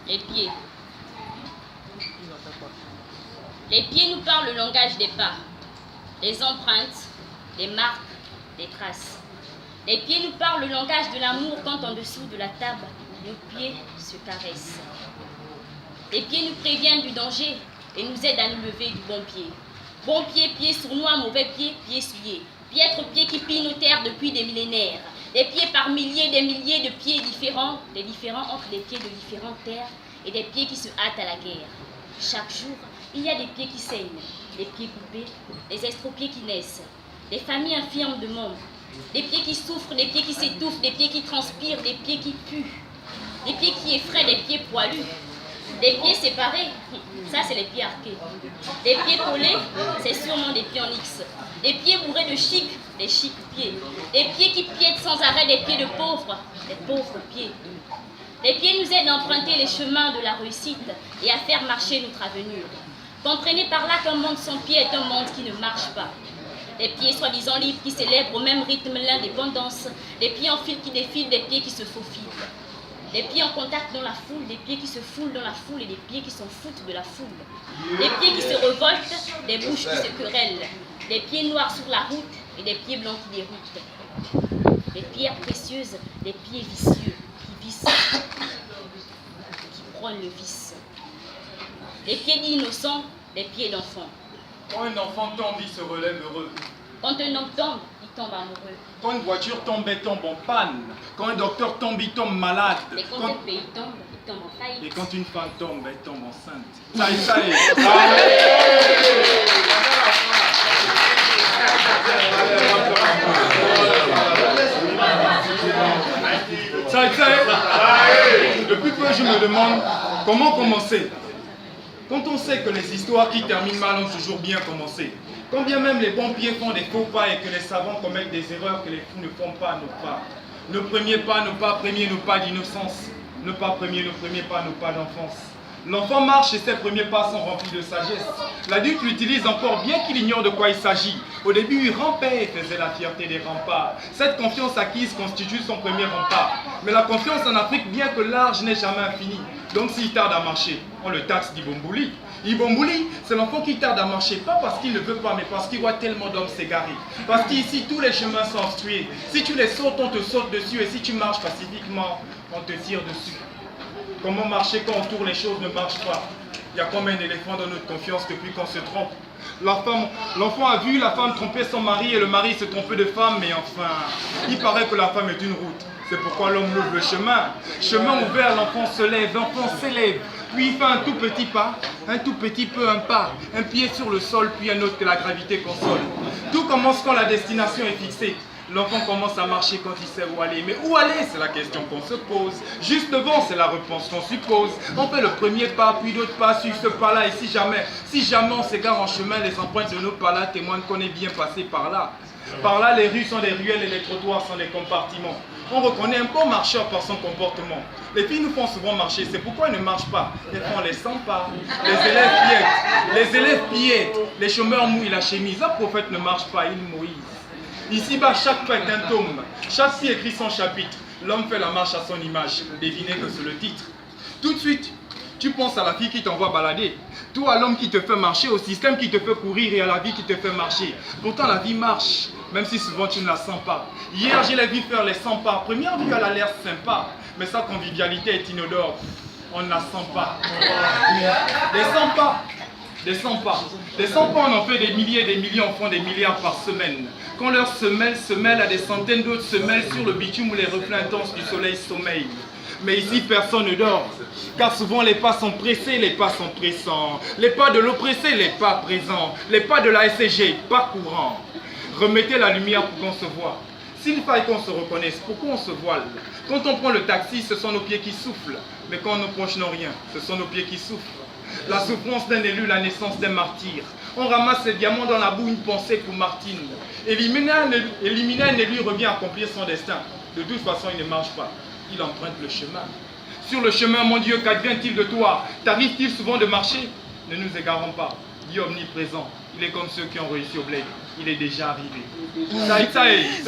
Les pieds. Les pieds nous parlent le langage des pas, des empreintes, des marques, des traces. Les pieds nous parlent le langage de l'amour quand en dessous de la table, nos pieds se caressent. Les pieds nous préviennent du danger et nous aident à nous lever du bon pied. Bon pied, pied sournois, mauvais pied, pied souillé. Piètre pied qui pille nos terres depuis des millénaires. Des pieds par milliers, des milliers de pieds différents, des différents entre des pieds de différentes terres et des pieds qui se hâtent à la guerre. Chaque jour, il y a des pieds qui saignent, des pieds coupés, des estropiés qui naissent, des familles infirmes de membres, des pieds qui souffrent, des pieds qui s'étouffent, des pieds qui transpirent, des pieds qui puent, des pieds qui effraient, des pieds poilus, des pieds séparés, ça c'est les pieds arqués, des pieds collés, c'est sûrement des pieds en X, des pieds bourrés de chic, des chics pieds, des pieds qui piètent sans arrêt, des pieds de pauvres, des pauvres pieds. Les pieds nous aident à emprunter les chemins de la réussite et à faire marcher notre avenir. Comprenez par là qu'un monde sans pieds est un monde qui ne marche pas. Les pieds soi-disant libres qui célèbrent au même rythme l'indépendance, des pieds en fil qui défilent, des pieds qui se faufilent. Des pieds en contact dans la foule, des pieds qui se foulent dans la foule et des pieds qui s'en foutent de la foule. Des pieds qui se révoltent, des bouches qui se querellent. Des pieds noirs sur la route et des pieds blancs qui déroutent. Des pierres précieuses, des pieds vicieux qui vissent, qui prônent le vice. Des pieds d'innocents, des pieds d'enfants. Quand un enfant tombe, il se relève heureux. Quand un homme tombe, il tombe amoureux. Quand une voiture tombe, elle tombe en panne. Quand un docteur tombe, il tombe malade. Et quand un pays tombe, il tombe en faillite. Et quand une femme tombe, elle tombe enceinte. Ça y est. Depuis peu, je me demande comment commencer. Quand on sait que les histoires qui terminent mal ont toujours bien commencé. Quand bien même les bons pieds font des faux pas et que les savants commettent des erreurs que les fous ne font pas nos pas. Nos premiers pas, nos pas premiers, nos pas d'innocence. Nos pas premiers, nos premiers pas, nos pas d'enfance. L'enfant marche et ses premiers pas sont remplis de sagesse. L'adulte l'utilise encore bien qu'il ignore de quoi il s'agit. Au début, il rampait et faisait la fierté des remparts. Cette confiance acquise constitue son premier rempart. Mais la confiance en Afrique, bien que large, n'est jamais infinie. Donc s'il tarde à marcher, on le taxe d'Ibombouli. Ibombouli, c'est l'enfant qui tarde à marcher, pas parce qu'il ne veut pas, mais parce qu'il voit tellement d'hommes s'égarer. Parce qu'ici, tous les chemins sont obstrués. Si tu les sautes, on te saute dessus. Et si tu marches pacifiquement, on te tire dessus. Comment marcher quand autour les choses ne marchent pas? Il y a comme un éléphant dans notre confiance depuis qu'on se trompe. L'enfant a vu la femme tromper son mari et le mari se tromper de femme, mais enfin, il paraît que la femme est une route. C'est pourquoi l'homme ouvre le chemin. Chemin ouvert, l'enfant se lève, l'enfant s'élève. Puis il fait un tout petit pas, un tout petit peu un pas, un pied sur le sol, puis un autre que la gravité console. Tout commence quand la destination est fixée. L'enfant commence à marcher quand il sait où aller. Mais où aller, c'est la question qu'on se pose. Juste devant, c'est la réponse qu'on suppose. On fait le premier pas, puis d'autres pas, suivent ce pas-là. Et si jamais on s'égare en chemin, les empreintes de nos pas-là témoignent qu'on est bien passé par là. Par là, les rues sont des ruelles et les trottoirs sont des compartiments. On reconnaît un bon marcheur par son comportement. Les filles nous font souvent marcher, c'est pourquoi elles ne marchent pas. Elles font les 100 pas. Les élèves piètent. Les chômeurs mouillent la chemise. Un prophète ne marche pas, il Moïse. Ici-bas, chaque pas est un tome. Chaque fille écrit son chapitre. L'homme fait la marche à son image. Devinez que c'est le titre. Tout de suite, tu penses à la fille qui t'envoie balader. Toi, à l'homme qui te fait marcher, au système qui te fait courir et à la vie qui te fait marcher. Pourtant, la vie marche, même si souvent tu ne la sens pas. Hier, je l'ai vu faire les 100 pas. Première vue, elle a l'air sympa. Mais sa convivialité est inodore. On ne la sent pas. Les 100 pas. Des 100 pas. Des 100 pas, on en fait des milliers et des milliers, on font des milliards par semaine. Quand leurs semelles se mêlent à des centaines d'autres semelles sur le bitume où les reflets intenses du soleil sommeillent. Mais ici, personne ne dort. Car souvent, les pas sont pressés, les pas sont pressants. Les pas de l'oppressé, les pas présents. Les pas de la SCG, pas courants. Remettez la lumière pour qu'on se voie. S'il faille qu'on se reconnaisse, pourquoi on se voile? Quand on prend le taxi, ce sont nos pieds qui soufflent. Mais quand nos proches n'ont rien, ce sont nos pieds qui souffrent. La souffrance d'un élu, la naissance d'un martyr. On ramasse les diamants dans la boue, une pensée pour Martine. Éliminer un élu revient accomplir son destin. De toute façon, il ne marche pas. Il emprunte le chemin. Sur le chemin, mon Dieu, qu'advient-il de toi? T'arrive-t-il souvent de marcher? Ne nous égarons pas. Dieu omniprésent. Il est comme ceux qui ont réussi au bled. Il est déjà arrivé. Ça y est.